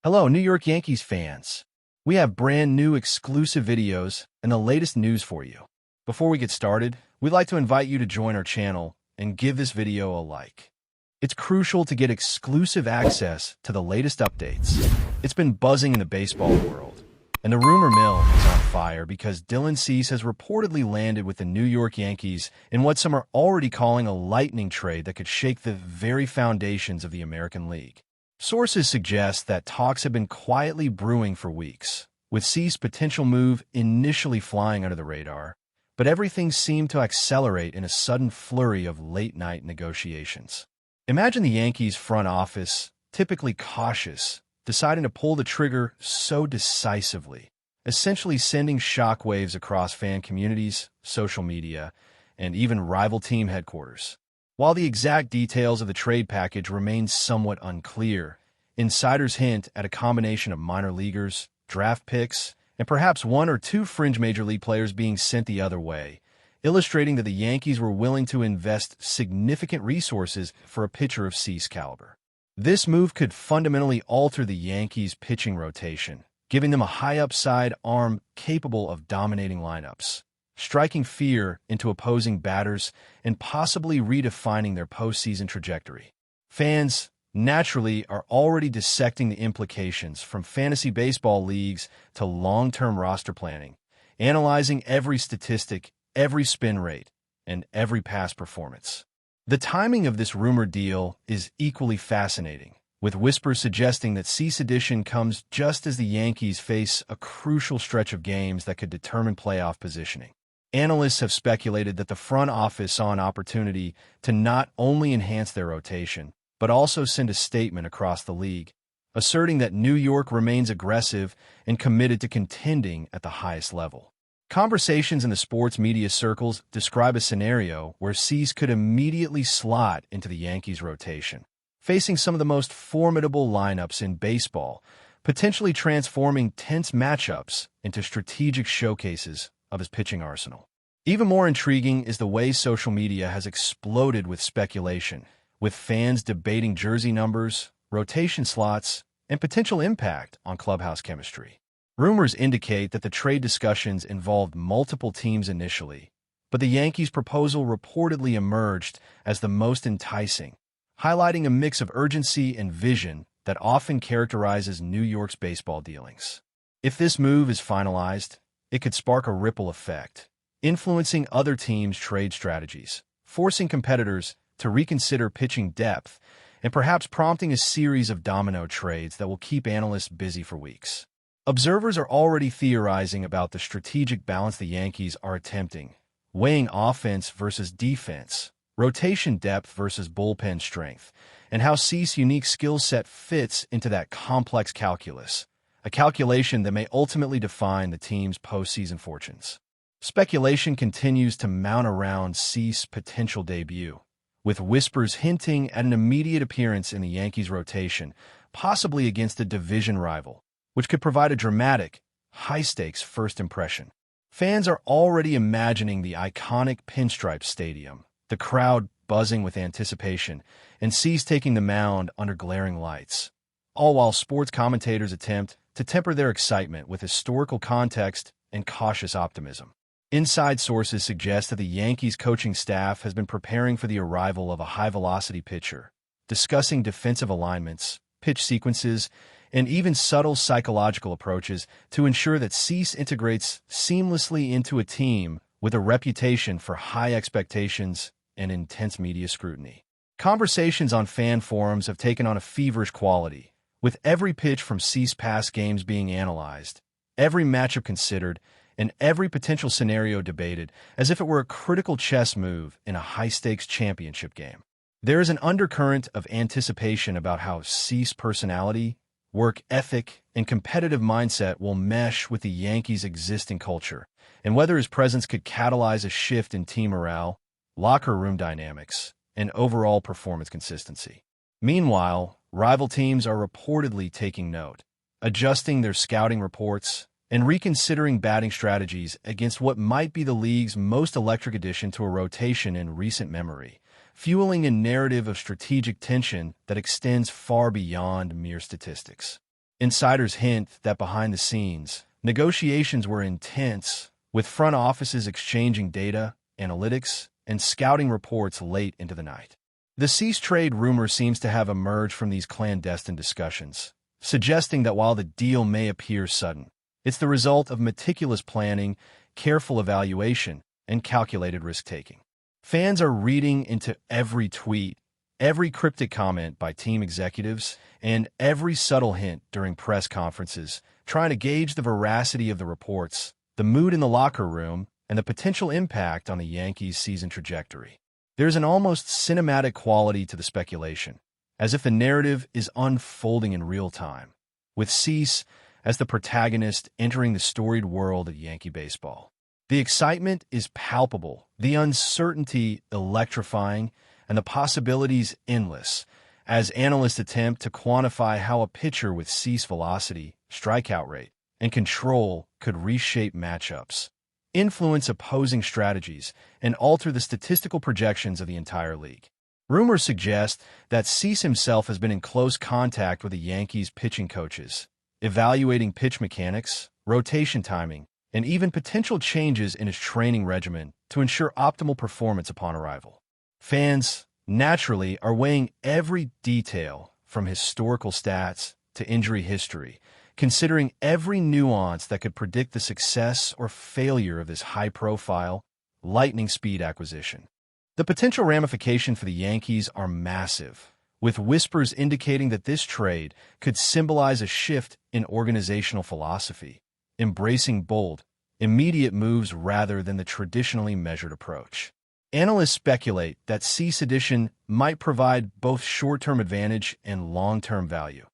Hello, New York Yankees fans. We have brand new exclusive videos and the latest news for you. Before we get started, we'd like to invite you to join our channel and give this video a like. It's crucial to get exclusive access to the latest updates. It's been buzzing in the baseball world, and the rumor mill is on fire because Dylan Cease has reportedly landed with the New York Yankees in what some are already calling a lightning trade that could shake the very foundations of the American League. Sources suggest that talks have been quietly brewing for weeks, with Cease's potential move initially flying under the radar, but everything seemed to accelerate in a sudden flurry of late-night negotiations. Imagine the Yankees front office, typically cautious, deciding to pull the trigger so decisively, essentially sending shockwaves across fan communities, social media, and even rival team headquarters. While the exact details of the trade package remain somewhat unclear, insiders hint at a combination of minor leaguers, draft picks, and perhaps one or two fringe major league players being sent the other way, illustrating that the Yankees were willing to invest significant resources for a pitcher of Cease caliber. This move could fundamentally alter the Yankees' pitching rotation, giving them a high-upside arm capable of dominating lineups, striking fear into opposing batters, and possibly redefining their postseason trajectory. Fans, naturally, are already dissecting the implications from fantasy baseball leagues to long-term roster planning, analyzing every statistic, every spin rate, and every past performance. The timing of this rumored deal is equally fascinating, with whispers suggesting that Cease addition comes just as the Yankees face a crucial stretch of games that could determine playoff positioning. Analysts have speculated that the front office saw an opportunity to not only enhance their rotation, but also send a statement across the league, asserting that New York remains aggressive and committed to contending at the highest level. Conversations in the sports media circles describe a scenario where Cease could immediately slot into the Yankees' rotation, facing some of the most formidable lineups in baseball, potentially transforming tense matchups into strategic showcases of his pitching arsenal. Even more intriguing is the way social media has exploded with speculation, with fans debating jersey numbers, rotation slots, and potential impact on clubhouse chemistry. Rumors indicate that the trade discussions involved multiple teams initially, but the Yankees' proposal reportedly emerged as the most enticing, highlighting a mix of urgency and vision that often characterizes New York's baseball dealings. If this move is finalized, it could spark a ripple effect, influencing other teams' trade strategies, forcing competitors to reconsider pitching depth, and perhaps prompting a series of domino trades that will keep analysts busy for weeks. Observers are already theorizing about the strategic balance the Yankees are attempting, weighing offense versus defense, rotation depth versus bullpen strength, and how Cease's unique skill set fits into that complex calculus, a calculation that may ultimately define the team's postseason fortunes. Speculation continues to mount around Cease's potential debut, with whispers hinting at an immediate appearance in the Yankees' rotation, possibly against a division rival, which could provide a dramatic, high-stakes first impression. Fans are already imagining the iconic Pinstripe Stadium, the crowd buzzing with anticipation, and Cease taking the mound under glaring lights, all while sports commentators attempt to temper their excitement with historical context and cautious optimism. Inside sources suggest that the Yankees coaching staff has been preparing for the arrival of a high-velocity pitcher, discussing defensive alignments, pitch sequences, and even subtle psychological approaches to ensure that Cease integrates seamlessly into a team with a reputation for high expectations and intense media scrutiny. Conversations on fan forums have taken on a feverish quality, with every pitch from Cease's past games being analyzed, every matchup considered, and every potential scenario debated as if it were a critical chess move in a high-stakes championship game. There is an undercurrent of anticipation about how Cease's personality, work ethic, and competitive mindset will mesh with the Yankees' existing culture, and whether his presence could catalyze a shift in team morale, locker room dynamics, and overall performance consistency. Meanwhile, rival teams are reportedly taking note, adjusting their scouting reports, and reconsidering batting strategies against what might be the league's most electric addition to a rotation in recent memory, fueling a narrative of strategic tension that extends far beyond mere statistics. Insiders hint that behind the scenes, negotiations were intense, with front offices exchanging data, analytics, and scouting reports late into the night. The Cease trade rumor seems to have emerged from these clandestine discussions, suggesting that while the deal may appear sudden, it's the result of meticulous planning, careful evaluation, and calculated risk-taking. Fans are reading into every tweet, every cryptic comment by team executives, and every subtle hint during press conferences, trying to gauge the veracity of the reports, the mood in the locker room, and the potential impact on the Yankees' season trajectory. There's an almost cinematic quality to the speculation, as if the narrative is unfolding in real time, with Cease as the protagonist entering the storied world of Yankee baseball. The excitement is palpable, the uncertainty electrifying, and the possibilities endless, as analysts attempt to quantify how a pitcher with Cease velocity, strikeout rate, and control could reshape matchups, influence opposing strategies, and alter the statistical projections of the entire league. Rumors suggest that Cease himself has been in close contact with the Yankees' pitching coaches, evaluating pitch mechanics, rotation timing, and even potential changes in his training regimen to ensure optimal performance upon arrival. Fans, naturally, are weighing every detail from historical stats to injury history, considering every nuance that could predict the success or failure of this high-profile, lightning-speed acquisition. The potential ramifications for the Yankees are massive, with whispers indicating that this trade could symbolize a shift in organizational philosophy, embracing bold, immediate moves rather than the traditionally measured approach. Analysts speculate that Cease addition might provide both short-term advantage and long-term value,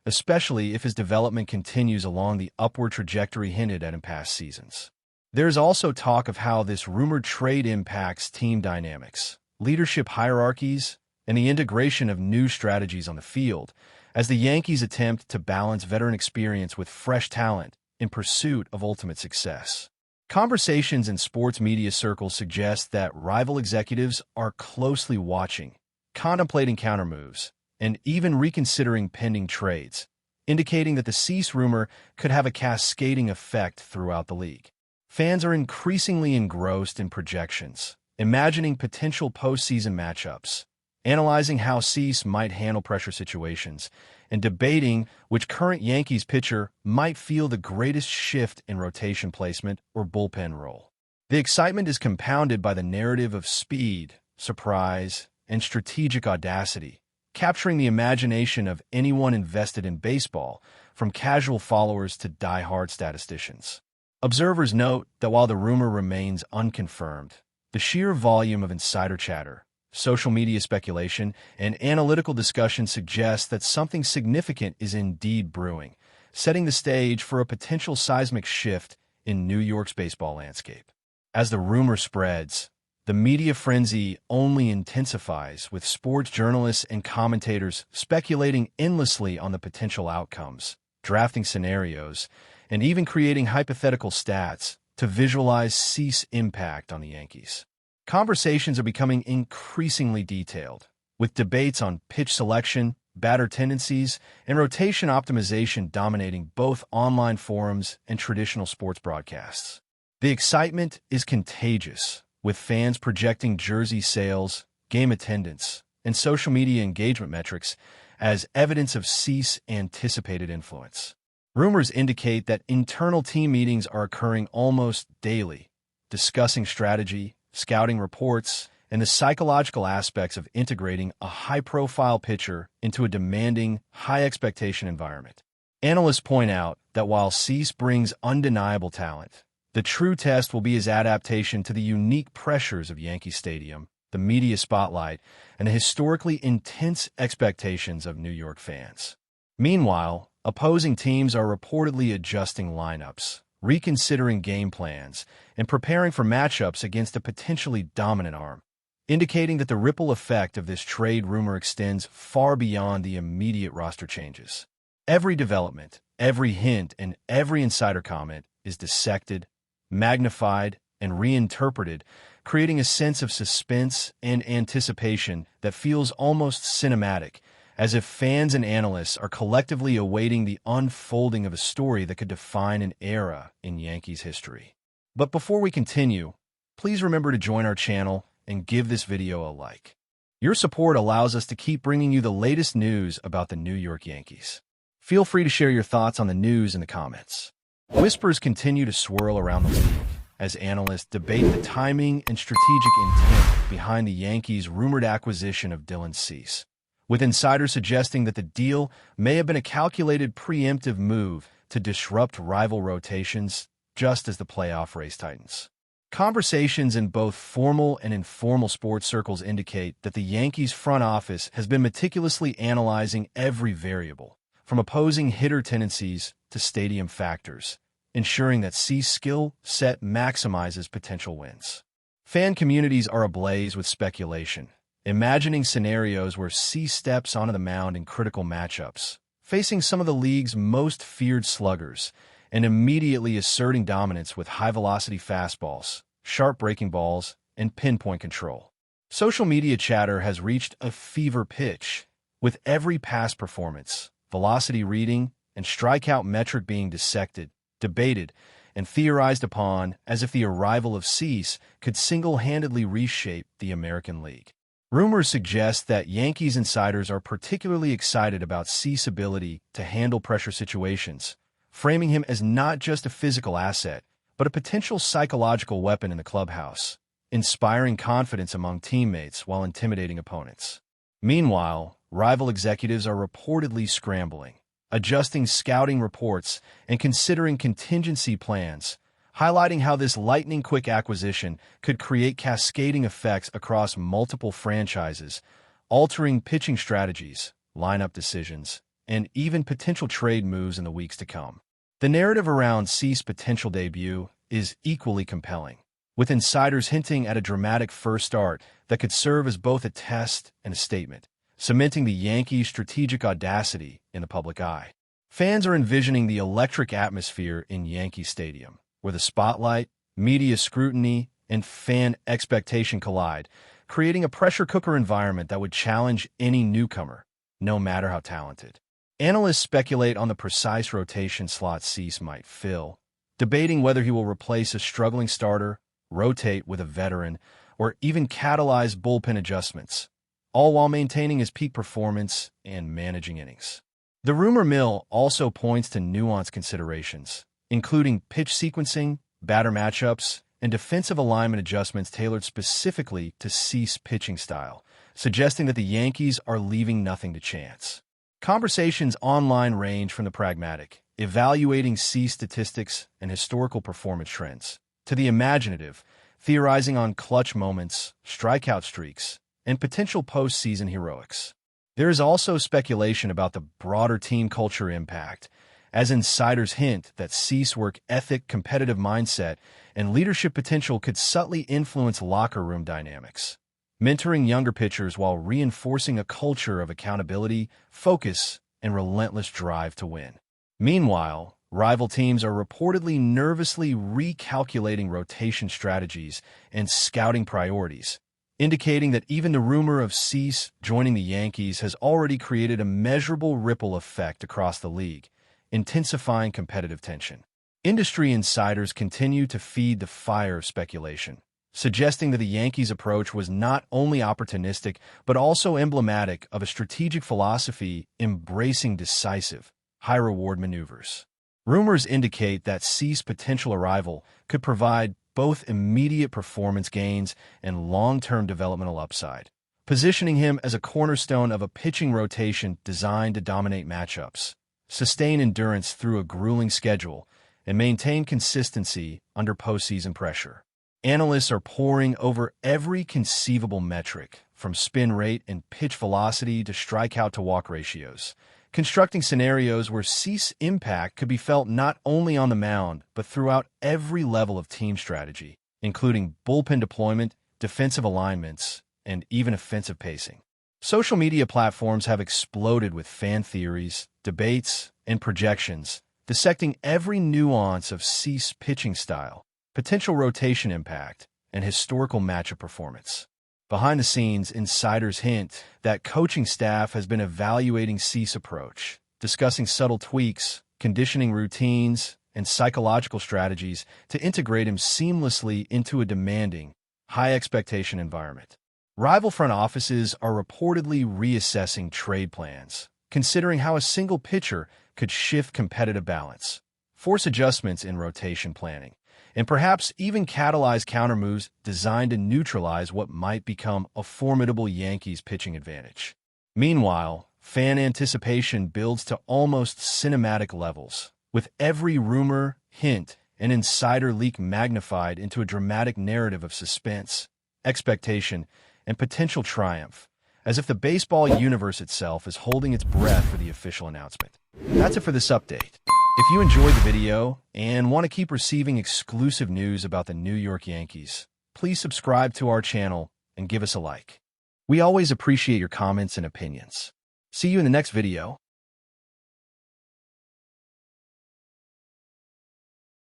especially if his development continues along the upward trajectory hinted at in past seasons. There is also talk of how this rumored trade impacts team dynamics, leadership hierarchies, and the integration of new strategies on the field, as the Yankees attempt to balance veteran experience with fresh talent in pursuit of ultimate success. Conversations in sports media circles suggest that rival executives are closely watching, contemplating countermoves, and even reconsidering pending trades, indicating that the Cease rumor could have a cascading effect throughout the league. Fans are increasingly engrossed in projections, imagining potential postseason matchups, analyzing how Cease might handle pressure situations, and debating which current Yankees pitcher might feel the greatest shift in rotation placement or bullpen role. The excitement is compounded by the narrative of speed, surprise, and strategic audacity, capturing the imagination of anyone invested in baseball, from casual followers to die-hard statisticians. Observers note that while the rumor remains unconfirmed, the sheer volume of insider chatter, social media speculation, and analytical discussion suggests that something significant is indeed brewing, setting the stage for a potential seismic shift in New York's baseball landscape. As the rumor spreads, the media frenzy only intensifies, with sports journalists and commentators speculating endlessly on the potential outcomes, drafting scenarios, and even creating hypothetical stats to visualize Cease's impact on the Yankees. Conversations are becoming increasingly detailed, with debates on pitch selection, batter tendencies, and rotation optimization dominating both online forums and traditional sports broadcasts. The excitement is contagious, with fans projecting jersey sales, game attendance, and social media engagement metrics as evidence of Cease's anticipated influence. Rumors indicate that internal team meetings are occurring almost daily, discussing strategy, scouting reports, and the psychological aspects of integrating a high-profile pitcher into a demanding, high-expectation environment. Analysts point out that while Cease brings undeniable talent, the true test will be his adaptation to the unique pressures of Yankee Stadium, the media spotlight, and the historically intense expectations of New York fans. Meanwhile, opposing teams are reportedly adjusting lineups, reconsidering game plans, and preparing for matchups against a potentially dominant arm, indicating that the ripple effect of this trade rumor extends far beyond the immediate roster changes. Every development, every hint, and every insider comment is dissected, magnified, and reinterpreted, creating a sense of suspense and anticipation that feels almost cinematic, as if fans and analysts are collectively awaiting the unfolding of a story that could define an era in Yankees history. But before we continue, please remember to join our channel and give this video a like. Your support allows us to keep bringing you the latest news about the New York Yankees. Feel free to share your thoughts on the news in the comments. Whispers continue to swirl around the league as analysts debate the timing and strategic intent behind the Yankees' rumored acquisition of Dylan Cease, with insiders suggesting that the deal may have been a calculated preemptive move to disrupt rival rotations just as the playoff race tightens. Conversations in both formal and informal sports circles indicate that the Yankees' front office has been meticulously analyzing every variable, from opposing hitter tendencies to stadium factors, ensuring that Cease's skill set maximizes potential wins. Fan communities are ablaze with speculation, imagining scenarios where Cease steps onto the mound in critical matchups, facing some of the league's most feared sluggers, and immediately asserting dominance with high-velocity fastballs, sharp breaking balls, and pinpoint control. Social media chatter has reached a fever pitch, with every past performance, velocity reading, and strikeout metric being dissected, debated, and theorized upon as if the arrival of Cease could single-handedly reshape the American League. Rumors suggest that Yankees insiders are particularly excited about Cease's ability to handle pressure situations, framing him as not just a physical asset, but a potential psychological weapon in the clubhouse, inspiring confidence among teammates while intimidating opponents. Meanwhile, rival executives are reportedly scrambling, adjusting scouting reports and considering contingency plans, highlighting how this lightning-quick acquisition could create cascading effects across multiple franchises, altering pitching strategies, lineup decisions, and even potential trade moves in the weeks to come. The narrative around Cease's potential debut is equally compelling, with insiders hinting at a dramatic first start that could serve as both a test and a statement, cementing the Yankees' strategic audacity in the public eye. Fans are envisioning the electric atmosphere in Yankee Stadium, where the spotlight, media scrutiny, and fan expectation collide, creating a pressure cooker environment that would challenge any newcomer, no matter how talented. Analysts speculate on the precise rotation slot Cease might fill, debating whether he will replace a struggling starter, rotate with a veteran, or even catalyze bullpen adjustments, all while maintaining his peak performance and managing innings. The rumor mill also points to nuanced considerations, including pitch sequencing, batter matchups, and defensive alignment adjustments tailored specifically to Cease's pitching style, suggesting that the Yankees are leaving nothing to chance. Conversations online range from the pragmatic, evaluating Cease statistics and historical performance trends, to the imaginative, theorizing on clutch moments, strikeout streaks, and potential postseason heroics. There is also speculation about the broader team culture impact, as insiders hint that Cease's work ethic, competitive mindset, and leadership potential could subtly influence locker room dynamics, mentoring younger pitchers while reinforcing a culture of accountability, focus, and relentless drive to win. Meanwhile, rival teams are reportedly nervously recalculating rotation strategies and scouting priorities, indicating that even the rumor of Cease joining the Yankees has already created a measurable ripple effect across the league, intensifying competitive tension. Industry insiders continue to feed the fire of speculation, suggesting that the Yankees' approach was not only opportunistic but also emblematic of a strategic philosophy embracing decisive, high-reward maneuvers. Rumors indicate that Cease's potential arrival could provide both immediate performance gains and long-term developmental upside, positioning him as a cornerstone of a pitching rotation designed to dominate matchups, sustain endurance through a grueling schedule, and maintain consistency under postseason pressure. Analysts are poring over every conceivable metric, from spin rate and pitch velocity to strikeout to walk ratios, constructing scenarios where Cease's impact could be felt not only on the mound, but throughout every level of team strategy, including bullpen deployment, defensive alignments, and even offensive pacing. Social media platforms have exploded with fan theories, debates, and projections, dissecting every nuance of Cease's pitching style, potential rotation impact, and historical matchup performance. Behind the scenes, insiders hint that coaching staff has been evaluating Cease's approach, discussing subtle tweaks, conditioning routines, and psychological strategies to integrate him seamlessly into a demanding, high-expectation environment. Rival front offices are reportedly reassessing trade plans, considering how a single pitcher could shift competitive balance, force adjustments in rotation planning, and perhaps even catalyze countermoves designed to neutralize what might become a formidable Yankees pitching advantage. Meanwhile, fan anticipation builds to almost cinematic levels, with every rumor, hint, and insider leak magnified into a dramatic narrative of suspense, expectation, and potential triumph, as if the baseball universe itself is holding its breath for the official announcement. That's it for this update. If you enjoyed the video and want to keep receiving exclusive news about the New York Yankees, please subscribe to our channel and give us a like. We always appreciate your comments and opinions. See you in the next video.